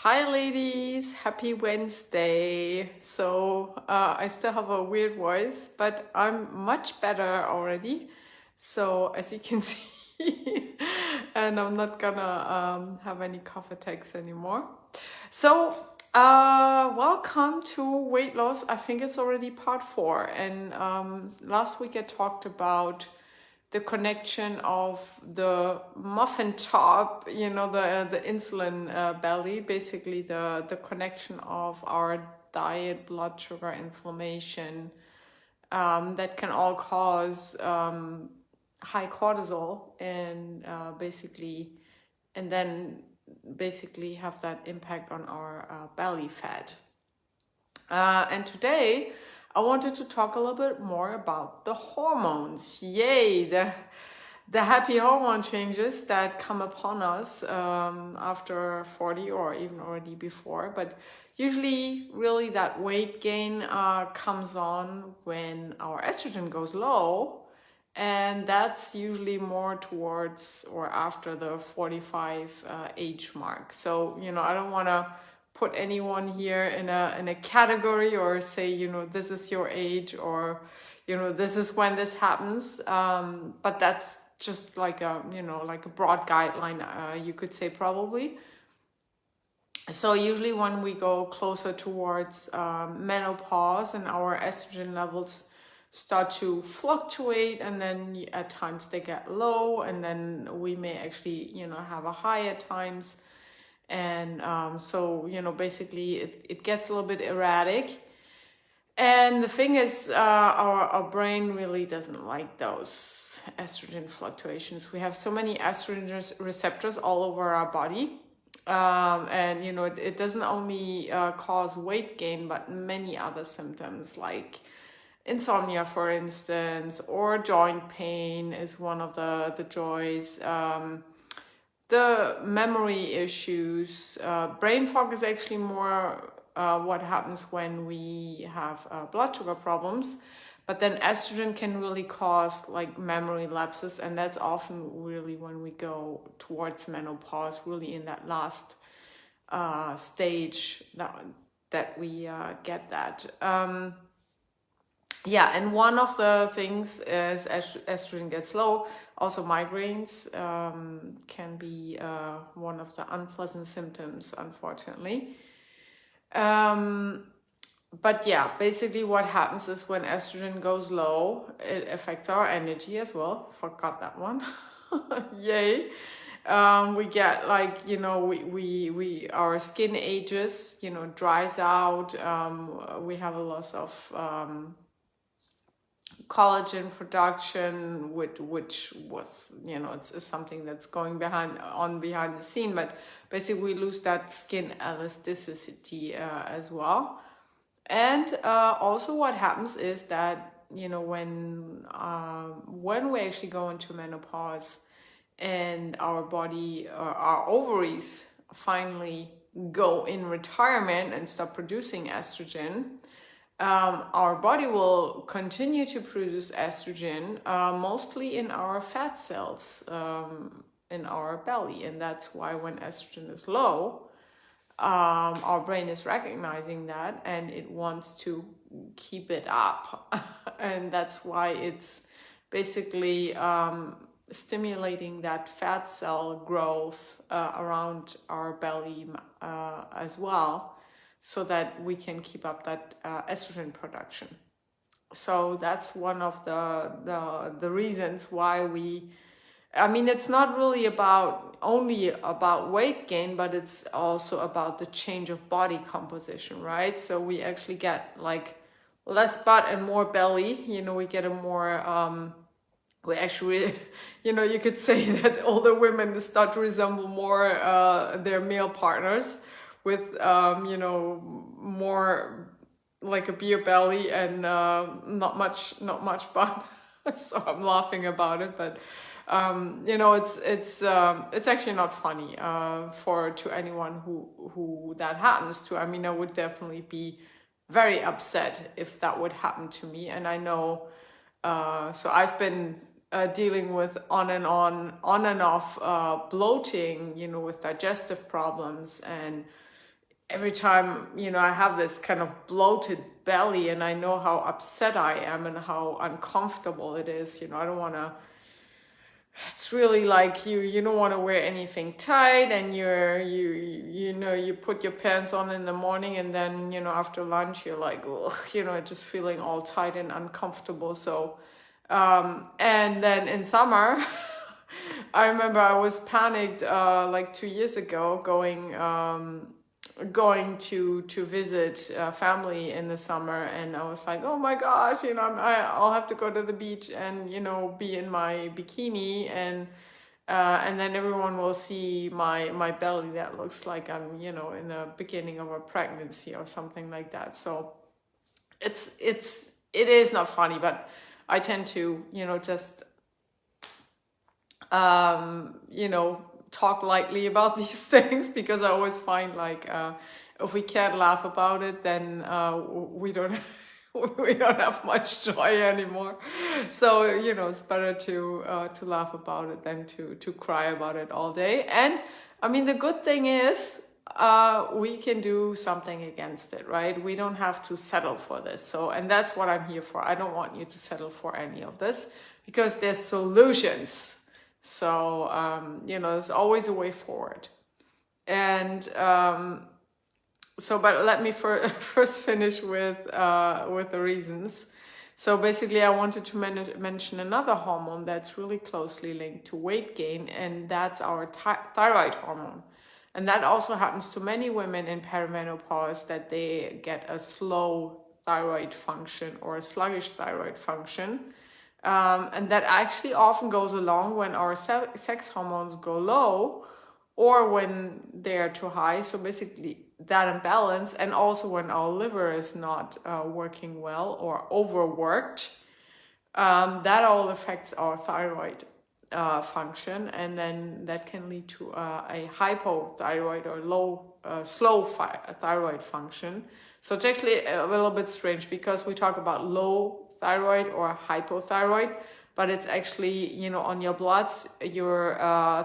Hi ladies, happy Wednesday. I still have a weird voice, but I'm much better already. So as you can see, and I'm not gonna have any cough attacks anymore. Welcome to weight loss. I think it's already part 4. And last week I talked about the connection of the muffin top, the insulin belly, basically the connection of our diet, blood sugar, inflammation, that can all cause high cortisol and then basically have that impact on our belly fat. And today I wanted to talk a little bit more about the hormones. Yay, the happy hormone changes that come upon us after 40 or even already before. But usually really that weight gain comes on when our estrogen goes low. And that's usually more towards or after the 45 age mark. So, I don't want to put anyone here in a category or say, this is your age or, this is when this happens. But that's just like a broad guideline, you could say probably. So usually when we go closer towards menopause and our estrogen levels start to fluctuate, and then at times they get low, and then we may actually, have a high at times. And basically it gets a little bit erratic. And the thing is, our brain really doesn't like those estrogen fluctuations. We have so many estrogen receptors all over our body. And it doesn't only cause weight gain, but many other symptoms like insomnia, for instance, or joint pain is one of the joys. The memory issues, brain fog is actually more what happens when we have blood sugar problems. But then estrogen can really cause like memory lapses, and that's often really when we go towards menopause, really in that last stage that we get that. And one of the things is estrogen gets low. Also migraines can be one of the unpleasant symptoms, unfortunately. But yeah, basically what happens is when estrogen goes low, it affects our energy as well. Forgot that one. Yay. We get like, we our skin ages, dries out. We have a loss of collagen production, which was, it's something that's going behind the scene, but basically we lose that skin elasticity as well. And also what happens is that, when we actually go into menopause and our body, our ovaries finally go in retirement and stop producing estrogen, our body will continue to produce estrogen, mostly in our fat cells in our belly. And that's why when estrogen is low, our brain is recognizing that and it wants to keep it up. And that's why it's basically stimulating that fat cell growth around our belly as well, so that we can keep up that estrogen production. So that's one of the reasons why it's not really only about weight gain, but it's also about the change of body composition, right? So we actually get like less butt and more belly, we get a more, we actually, you could say that older women start to resemble more their male partners with, more like a beer belly and not much butt. So I'm laughing about it, but it's actually not funny to anyone who that happens to. I mean, I would definitely be very upset if that would happen to me. And I know, so I've been dealing with on and off bloating, with digestive problems and every time, I have this kind of bloated belly and I know how upset I am and how uncomfortable it is, I don't want to, it's really like you don't want to wear anything tight, and you put your pants on in the morning, and then, after lunch you're like, ugh, just feeling all tight and uncomfortable. So, and then in summer, I remember I was panicked like 2 years ago going to visit family in the summer, and I was like, oh my gosh, I'll have to go to the beach and be in my bikini, and then everyone will see my belly that looks like I'm in the beginning of a pregnancy or something like that. So it is not funny, but I tend to just talk lightly about these things, because I always find like if we can't laugh about it, then we don't we don't have much joy anymore. So it's better to laugh about it than to cry about it all day. And I mean, the good thing is we can do something against it, right? We don't have to settle for this. So, and that's what I'm here for. I don't want you to settle for any of this, because there's solutions. So, there's always a way forward. And but let me first finish with the reasons. So basically, I wanted to mention another hormone that's really closely linked to weight gain, and that's our thyroid hormone. And that also happens to many women in perimenopause, that they get a slow thyroid function or a sluggish thyroid function. And that actually often goes along when our sex hormones go low, or when they're too high. So basically that imbalance, and also when our liver is not working well or overworked, that all affects our thyroid function, and then that can lead to a hypothyroid or slow thyroid function. So it's actually a little bit strange, because we talk about low thyroid or hypothyroid, but it's actually, on your bloods, your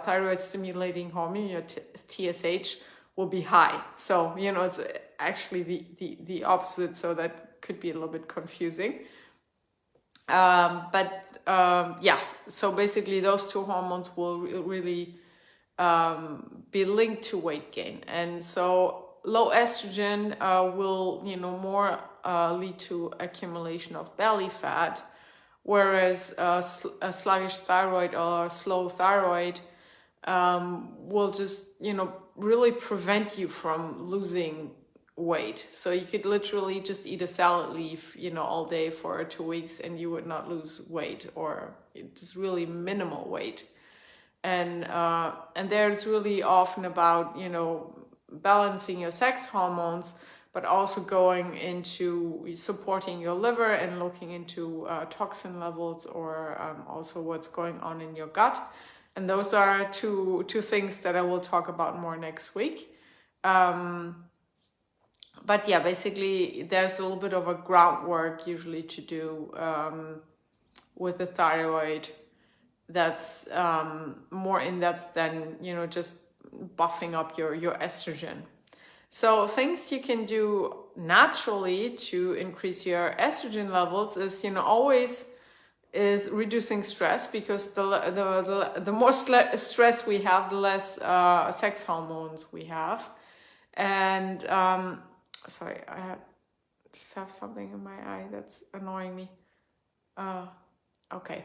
thyroid stimulating hormone, your TSH, will be high. So, it's actually the opposite. So that could be a little bit confusing. So basically those two hormones will really be linked to weight gain. And so low estrogen will, more lead to accumulation of belly fat, whereas a sluggish thyroid or slow thyroid will just, really prevent you from losing weight. So you could literally just eat a salad leaf, all day for 2 weeks, and you would not lose weight, or just really minimal weight. And there's really often about, balancing your sex hormones, but also going into supporting your liver and looking into toxin levels, or also what's going on in your gut. And those are two things that I will talk about more next week. But yeah, basically there's a little bit of a groundwork usually to do with the thyroid that's more in depth than, just buffing up your estrogen. So things you can do naturally to increase your estrogen levels is, always is reducing stress, because the more stress we have, the less sex hormones we have. And sorry, I just have something in my eye that's annoying me. Okay.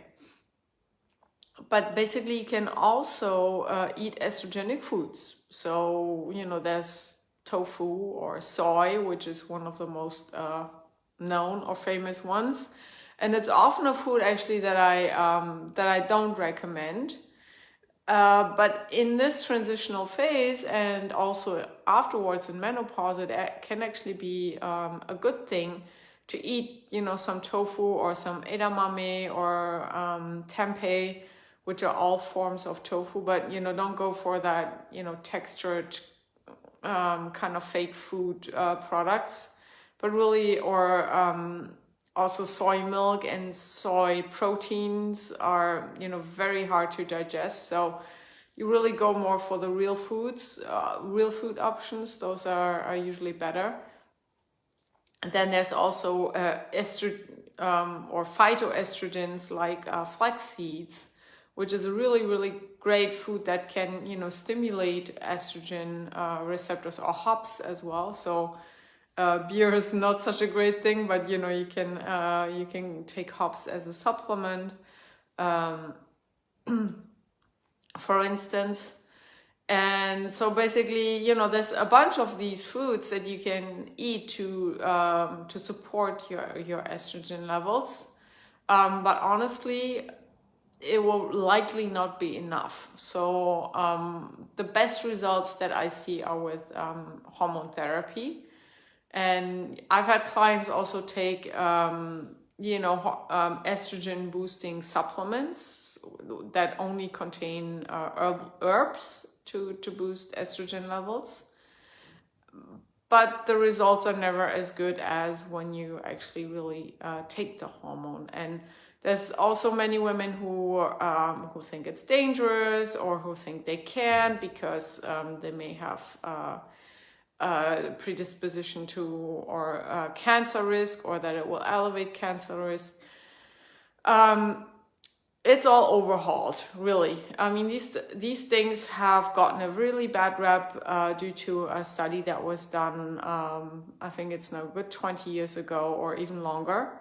But basically you can also eat estrogenic foods. So, there's tofu or soy, which is one of the most known or famous ones. And it's often a food actually that I don't recommend. But in this transitional phase, and also afterwards in menopause, it can actually be a good thing to eat, some tofu or some edamame or tempeh, which are all forms of tofu. But don't go for that textured kind of fake food products, but really, or also soy milk and soy proteins are very hard to digest. So you really go more for the real foods, real food options. Those are usually better. And then there's also or phytoestrogens like flax seeds, which is a really great food that can, stimulate estrogen receptors, or hops as well. So beer is not such a great thing, but you can take hops as a supplement, for instance. And so basically, there's a bunch of these foods that you can eat to support your estrogen levels. But honestly, it will likely not be enough. So the best results that I see are with hormone therapy. And I've had clients also take estrogen boosting supplements that only contain herbs to boost estrogen levels. But the results are never as good as when you actually really take the hormone. And there's also many women who think it's dangerous, or who think they can't because they may have predisposition to or cancer risk, or that it will elevate cancer risk. It's all overhauled, really. I mean, these things have gotten a really bad rep due to a study that was done, I think it's now good 20 years ago or even longer.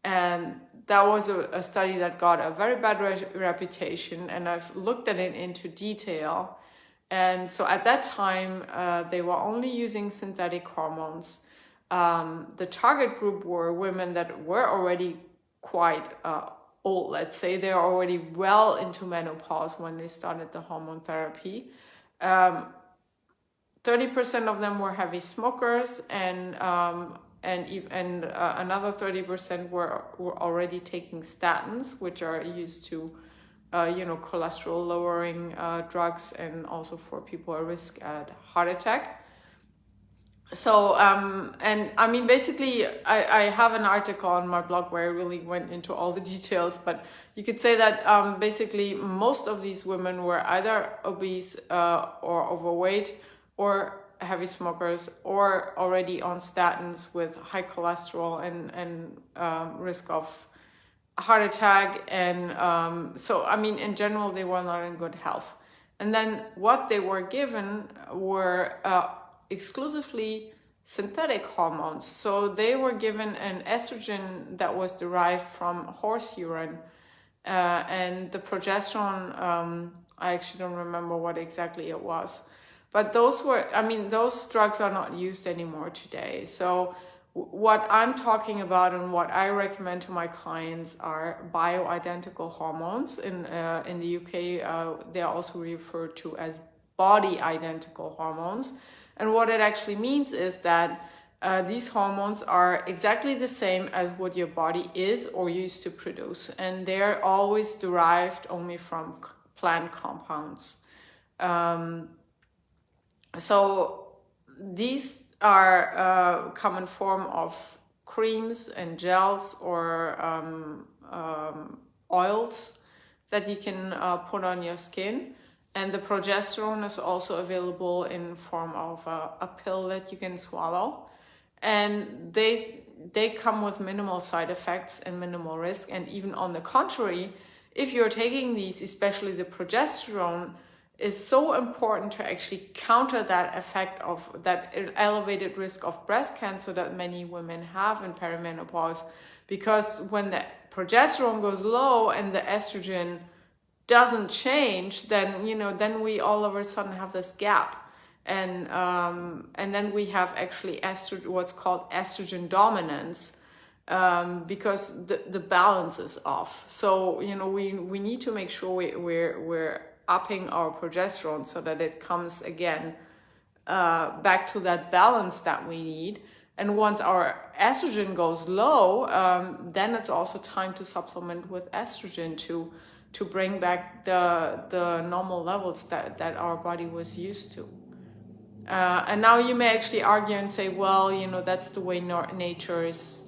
And that was a study that got a very bad reputation, and I've looked at it into detail. And so at that time, they were only using synthetic hormones. The target group were women that were already quite old, let's say. They're already well into menopause when they started the hormone therapy. 30% of them were heavy smokers, and another 30% were already taking statins, which are used to cholesterol lowering drugs, and also for people at risk at heart attack. So, and I mean, basically, I have an article on my blog where I really went into all the details, but you could say that basically most of these women were either obese or overweight, or heavy smokers, or already on statins with high cholesterol and risk of heart attack. And so, I mean, in general, they were not in good health. And then what they were given were exclusively synthetic hormones. So they were given an estrogen that was derived from horse urine, and the progesterone, I actually don't remember what exactly it was. But those drugs are not used anymore today. So what I'm talking about and what I recommend to my clients are bioidentical hormones. In the UK, they are also referred to as body identical hormones. And what it actually means is that these hormones are exactly the same as what your body is or used to produce. And they're always derived only from plant compounds. So these are common form of creams and gels or oils that you can put on your skin. And the progesterone is also available in form of a pill that you can swallow. And they come with minimal side effects and minimal risk. And even on the contrary, if you're taking these, especially the progesterone, is so important to actually counter that effect of that elevated risk of breast cancer that many women have in perimenopause. Because when the progesterone goes low and the estrogen doesn't change, then we all of a sudden have this gap. And then we have actually what's called estrogen dominance, because the balance is off. So, we need to make sure we're upping our progesterone so that it comes again back to that balance that we need. And once our estrogen goes low, then it's also time to supplement with estrogen to bring back the normal levels that our body was used to. And now you may actually argue and say, well, that's the way nature is,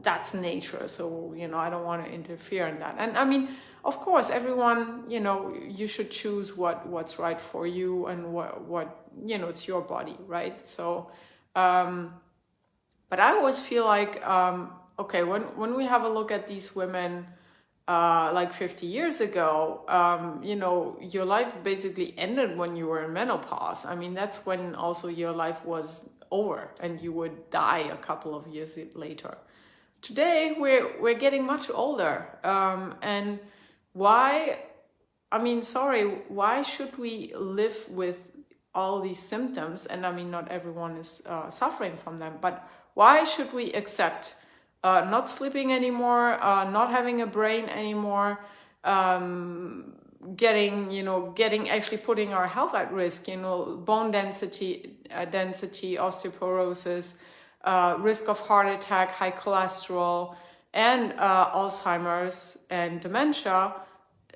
that's nature. So, I don't want to interfere in that. And I mean, of course, everyone, you should choose what's right for you and what it's your body, right? So, but I always feel like, okay, when we have a look at these women, like 50 years ago, your life basically ended when you were in menopause. I mean, that's when also your life was over and you would die a couple of years later. Today, we're getting much older. And why, I mean, sorry, why should we live with all these symptoms? And I mean, not everyone is suffering from them, but why should we accept not sleeping anymore, not having a brain anymore, getting actually putting our health at risk, bone density, osteoporosis, risk of heart attack, high cholesterol, and Alzheimer's and dementia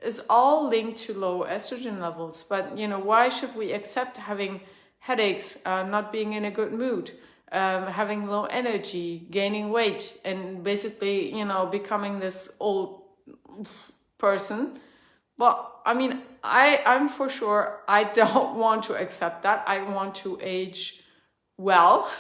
is all linked to low estrogen levels. But, why should we accept having headaches, not being in a good mood, having low energy, gaining weight, and basically, becoming this old person? Well, I mean, I'm for sure, I don't want to accept that. I want to age well,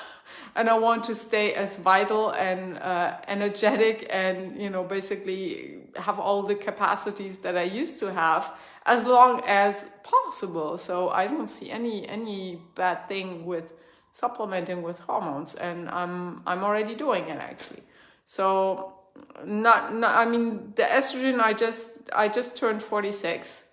and I want to stay as vital and energetic and, basically have all the capacities that I used to have as long as possible. So I don't see any bad thing with supplementing with hormones, and I'm already doing it actually. So not I mean, the estrogen, I just turned 46,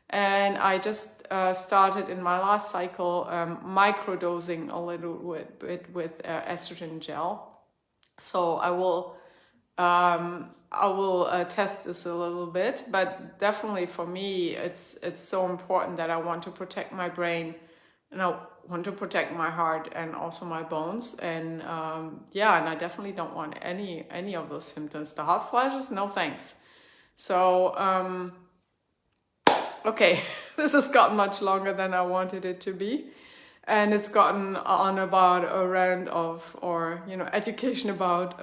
and I just started in my last cycle microdosing a little bit with estrogen gel. So I will test this a little bit, but definitely for me, it's so important that I want to protect my brain, and I want to protect my heart and also my bones. And and I definitely don't want any of those symptoms. The hot flashes, no thanks. So okay, this has gotten much longer than I wanted it to be. And it's gotten on about a rant of, or, education about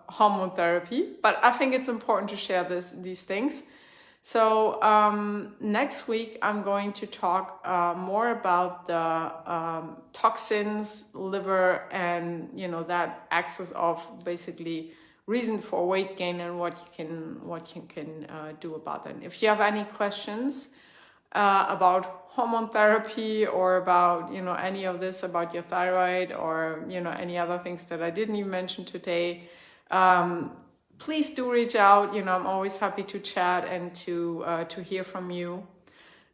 hormone therapy. But I think it's important to share these things. So next week, I'm going to talk more about the toxins, liver, and, that axis of basically reason for weight gain and what you can do about that. If you have any questions about hormone therapy or about any of this, about your thyroid, or any other things that I didn't even mention today, please do reach out. I'm always happy to chat and to hear from you.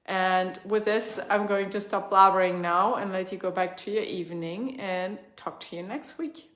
And with this, I'm going to stop blabbering now and let you go back to your evening, and talk to you next week.